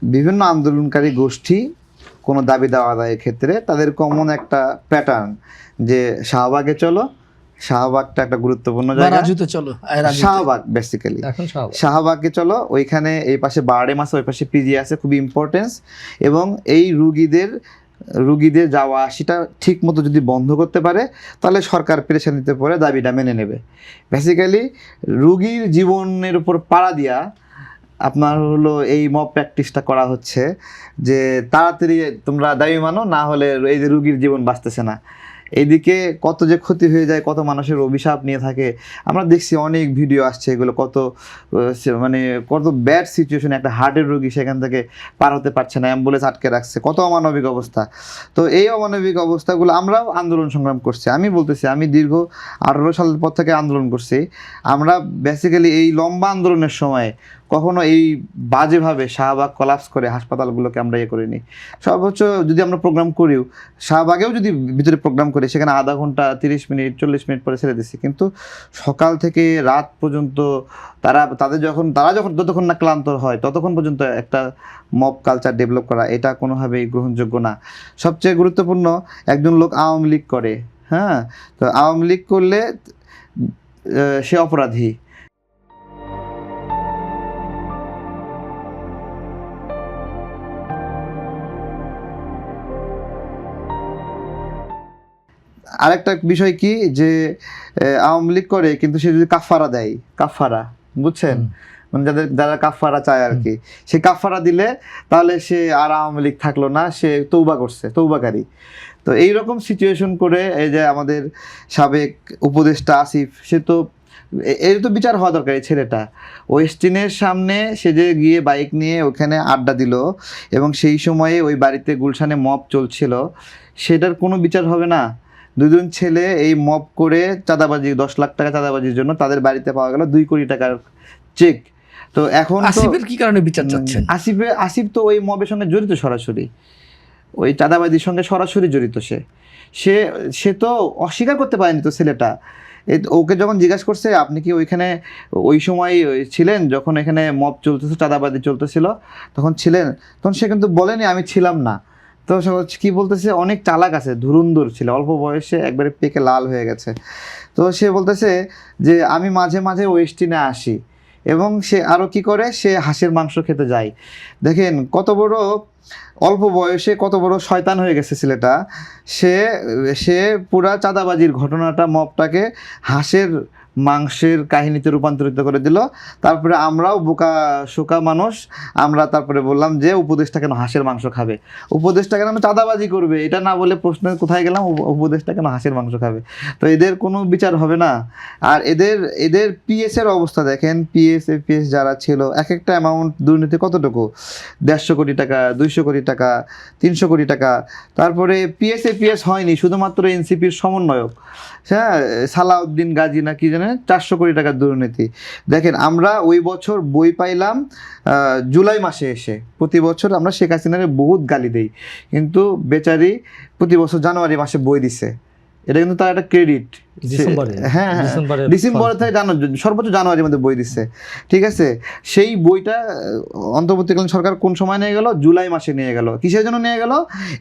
বিভিন্ন আন্দোলনকারী গোষ্ঠী কোনো দাবি দেওয়া আদায়ের ক্ষেত্রে তাদের কমন একটা প্যাটার্ন যে শাহবাগে চলো, শাহবাগটা একটা গুরুত্বপূর্ণ জায়গা, রাজুতে চলো, শাহবাগ বেসিক্যালি শাহবাগে চলো, ওইখানে এই পাশে বারডেম আছে, ওই পাশে পিজি আছে, খুবই ইম্পর্টেন্স। এবং এই রুগীদের যাওয়া আসাটা ঠিক মতো যদি বন্ধ করতে পারে তাহলে সরকার প্রেশার নিতে পারে, দাবিটা মেনে নেবে। বেসিক্যালি রুগীর জীবনের উপর পাড়া দিয়া আপনার হলো এই মব প্র্যাকটিসটা করা হচ্ছে যে তাড়াতাড়ি তোমরা দাবি মানো, না হলে এই যে রুগীর জীবন বাঁচতেছে না। এইদিকে কত যে ক্ষতি হয়ে যায়, কত মানুষের অভিশাপ নিয়ে থাকে আমরা দেখছি, অনেক ভিডিও আসছে এগুলো, কত ব্যাড সিচুয়েশন, একটা হার্টের রোগী সেখান থেকে পার হতে পারছে না, অ্যাম্বুলেন্স আটকে রাখছে, কত অমানবিক অবস্থা। তো এই অমানবিক অবস্থাগুলো আমরাও আন্দোলন সংগ্রাম করছি। আমি বলতেছি, আমি দীর্ঘ 18 সালের পর থেকে আন্দোলন করছি। আমরা বেসিক্যালি এই লম্বা আন্দোলনের সময় কখনো এই বাজেভাবে শাহবাগ কলাপস করে হাসপাতালগুলোকে আমরা করিনি। সর্বোচ্চ যদি আমরা প্রোগ্রাম করিও, শাহবাগেও যদি ভিতরে প্রোগ্রাম করি, সেখানে আধা ঘন্টা 30 মিনিট 40 মিনিট পরে ছেড়ে দিচ্ছি। কিন্তু সকাল থেকে রাত পর্যন্ত তারা যখন যতক্ষণ না ক্লান্ত হয় ততক্ষণ পর্যন্ত একটা মব কালচার ডেভেলপ করা, এটা কোনোভাবেই গ্রহণযোগ্য না। সবচেয়ে গুরুত্বপূর্ণ, একজন লোক আওয়ামী লীগ করে, হ্যাঁ, তো আওয়ামী লীগ করলে সে অপরাধী। আরেকটা বিষয় কি যে আওয়ামী লীগ করে কিন্তু সে যদি কাফারা দেয়, কাফারা বুঝছেন, মানে যারা কাফারা চায় আর কি, সে কাফারা দিলে তাহলে সে আর আওয়ামী লীগ থাকলো না, সে তৌবা করছে, তৌবাকারী। তো এইরকম সিচুয়েশন করে এই যে আমাদের সাবেক উপদেষ্টা আসিফ, সে তো এর তো বিচার হওয়া দরকার। এই ছেলেটা ওয়েস্টিনের সামনে সে যে গিয়ে বাইক নিয়ে ওখানে আড্ডা দিল এবং সেই সময়ে ওই বাড়িতে গুলশানে মব চলছিল, সেটার কোনো বিচার হবে না? দুজন ছেলে এই মব করে চাঁদাবাজি, 10 লাখ টাকা চাঁদাবাজির জন্য তাদের বাড়িতে পাওয়া গেল 2 কোটি টাকার চেক। তো এখন আসিফের কি কারণে বিচার চাচ্ছেন? আসিফ তো ওই মবের সঙ্গে জড়িত, সরাসরি ওই চাঁদাবাজির সঙ্গে সরাসরি জড়িত। সে তো অস্বীকার করতে পারেনি তো ছেলেটা। ওকে যখন জিজ্ঞাসা করছে আপনি কি ওইখানে ওই সময় ছিলেন যখন এখানে মব চলতেছে, চাঁদাবাজি চলতেছিল, তখন ছিলেন? তখন সে কিন্তু বলেনি আমি ছিলাম না। তো কি বলতেছে, অনেক চালাক আছে, ধুরুন্দর ছিল, অল্প বয়সে একবারে পেকে লাল হয়ে গেছে। তো সে বলতেছে যে আমি মাঝে মাঝে ওয়েস্টিনে আসি, এবং সে আরও কি করে, সে হাঁসের মাংস খেতে যায়। দেখেন কত বড় অল্প বয়সে কত বড় শয়তান হয়ে গেছে ছেলেটা। সে পুরা চাঁদাবাজির ঘটনাটা, মবটাকে হাঁসের মাংসের কাহিনীতে রূপান্তরিত করে দিল। তারপরে আমরাও বোকা শোকা মানুষ, আমরা তারপরে বললাম যে উপদেশটা কেন হাঁসের মাংস খাবে, উপদেশটা কেন চাঁদাবাজি করবে, এটা না বলে প্রশ্নের কোথায় গেলাম, উপদেশটা কেন হাঁসের মাংস খাবে। তো এদের কোনো বিচার হবে না। আর এদের পিএসের অবস্থা দেখেন, পিএস যারা ছিল, এক একটা অ্যামাউন্ট দুর্নীতি কতটুকু, 150 কোটি টাকা, 200 কোটি টাকা, 300 কোটি টাকা। তারপরে পিএস হয়নি, শুধুমাত্র এনসিপির সমন্বয়ক, হ্যাঁ, সালাউদ্দিন গাজী না কি জানে, 400 কোটি টাকার দুর্নীতি। দেখেন আমরা ওই বছর বই পাইলাম জুলাই মাসে এসে, প্রতি বছর আমরা শেখ হাসিনার বহুত গালি দেই, কিন্তু বেচারি প্রতি বছর জানুয়ারি মাসে বই দিছে, এটা কিন্তু তার একটা ক্রেডিট। হ্যাঁ, ডিসেম্বরে থেকে সর্বোচ্চ জানুয়ারির মধ্যে বই দিচ্ছে, ঠিক আছে। সেই বইটা অন্তর্বর্তীকালীন সরকার কোন সময় নিয়ে গেল, জুলাই মাসে নিয়ে গেল। কিসের জন্য নিয়ে গেল?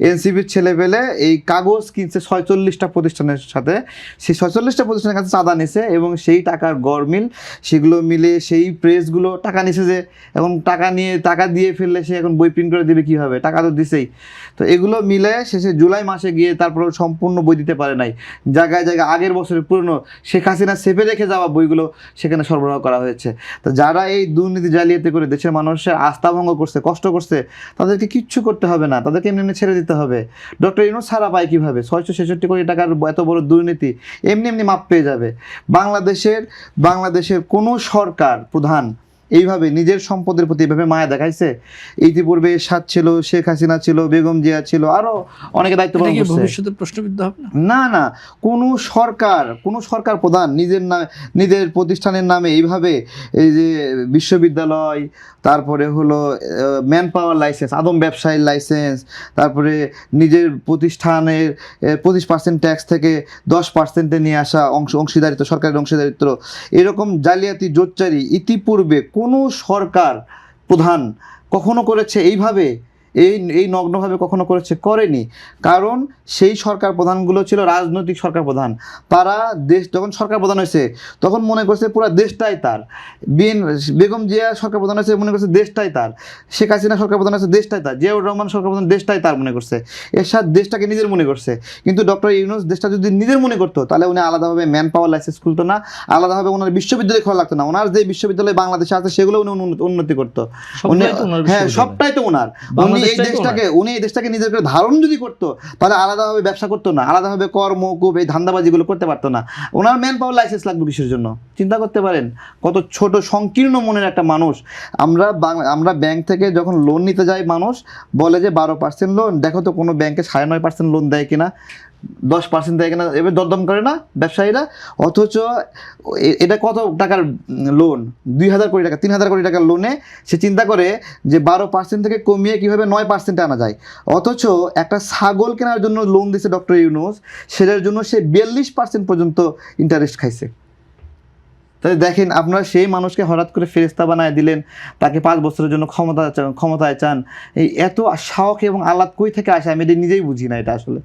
এনসিপির ছেলে পেলে এই কাগজ কিনছে 46টা প্রতিষ্ঠানের সাথে, সেই 46টা প্রতিষ্ঠানের কাছে চাঁদা নিছে, এবং সেই টাকার গরমিল, সেগুলো মিলে সেই প্রেসগুলো টাকা নিছে, যে এখন টাকা দিয়ে ফেললে সে এখন বই প্রিন্ট করে দেবে কীভাবে, টাকা তো দিছেই। তো এগুলো মিলে শেষে জুলাই মাসে গিয়ে তারপর সম্পূর্ণ বই দিতে পারে নাই, জায়গায় জায়গায় আগের বছরের পুরনো শেখ হাসিনা সেপে রেখে যাওয়া বইগুলো সেখানে সরবরাহ করা হয়েছে। তো যারা এই দুর্নীতি জালিয়াতি করে দেশের মানুষের আস্থা ভঙ্গ করছে, কষ্ট করছে, তাদেরকে কিচ্ছু করতে হবে না, তাদেরকে এমনি ছেড়ে দিতে হবে। ডক্টর ইউনূস ছাড়া পায় কীভাবে? 666 কোটি টাকার এত বড় দুর্নীতি এমনি মাপ পেয়ে যাবে। বাংলাদেশের কোনো সরকার প্রধান এইভাবে নিজের সম্পদের প্রতি এইভাবে মায়া দেখাইছে? ইতিপূর্বে এরশাদ ছিল, শেখ হাসিনা ছিল, বেগম জিয়া ছিল, আরো অনেকে দায়িত্ব পালন করছে। ভবিষ্যতে প্রশ্নবিদ্ধ হবে না, কোনো সরকার প্রধান নিজের প্রতিষ্ঠানের নামে এইভাবে, এই যে বিশ্ববিদ্যালয়, তারপরে হলো ম্যান পাওয়ার লাইসেন্স, আদম ব্যবসায়ীর লাইসেন্স, তারপরে নিজের প্রতিষ্ঠানের 25% ট্যাক্স থেকে 10%-এ নিয়ে আসা অংশীদারিত্ব, সরকারের অংশীদারিত্ব, এরকম জালিয়াতি জোচ্চারি ইতিপূর্বে কোনো সরকার প্রধান কখনো করেছে এইভাবে, এই নগ্নভাবে কখনো করেছে? করেনি। কারণ সেই সরকার প্রধানগুলো ছিল রাজনৈতিক সরকার প্রধান। তারা দেশ যখন সরকার প্রধান হয়েছে তখন মনে করছে পুরো দেশটাই তার। বেগম জিয়া সরকার প্রধান হয়েছে মনে করছে দেশটাই তার। শেখ হাসিনা সরকার প্রধান হয়েছে দেশটাই তার। জিয়াউর রহমান সরকার প্রধান দেশটাই তার মনে করছে। এরশাদ দেশটাকে নিজের মনে করছে। কিন্তু ডক্টর ইউনূস দেশটা যদি নিজের মনে করতো তাহলে উনি আলাদাভাবে ম্যান পাওয়ার লাইসেন্স খুলতো না, আলাদাভাবে ওনার বিশ্ববিদ্যালয় খোলা লাগতো না। ওনার যে বিশ্ববিদ্যালয় বাংলাদেশে আছে সেগুলো উনি উন্নতি করতো। সবটাই তো ওনার হ্যাঁ, বিশ্ববিদ্যালয়। সবটাই তো ওনার। উনি এই দেশটাকে নিজের করে ধারণ যদি করতো তাহলে আলাদাভাবে ব্যবসা করতো না, আলাদাভাবে কর মওকুফ এই ধান্দাবাজিগুলো করতে পারতো না। ওনার ম্যান পাওয়ার লাইসেন্স লাগবে কিসের জন্য? চিন্তা করতে পারেন কত ছোট সংকীর্ণ মনের একটা মানুষ। আমরা ব্যাংক থেকে যখন লোন নিতে যাই মানুষ বলে যে 12% লোন, দেখো তো কোনো ব্যাংকে 9.5% লোন দেয় কিনা, 10% দেয় কিনা, এবার দরদাম করে না ব্যবসায়ীরা। অথচ এটা কত টাকার লোন? 2,000 কোটি টাকা, 3,000 কোটি টাকার লোনে সে চিন্তা করে যে 12% থেকে কমিয়ে কীভাবে 9% আনা যায়। অথচ একটা ছাগল কেনার জন্য লোন দিছে ডক্টর ইউনূস, সেটার জন্য সে 42% পর্যন্ত ইন্টারেস্ট খাইছে। তাহলে দেখেন, আপনারা সেই মানুষকে হঠাৎ করে ফেরেশতা বানায় দিলেন, তাকে 5 বছরের জন্য ক্ষমতায় চান। এই এত সাহস এবং আহ্লাদ কই থেকে আসে আমি এটা নিজেই বুঝি না এটা আসলে।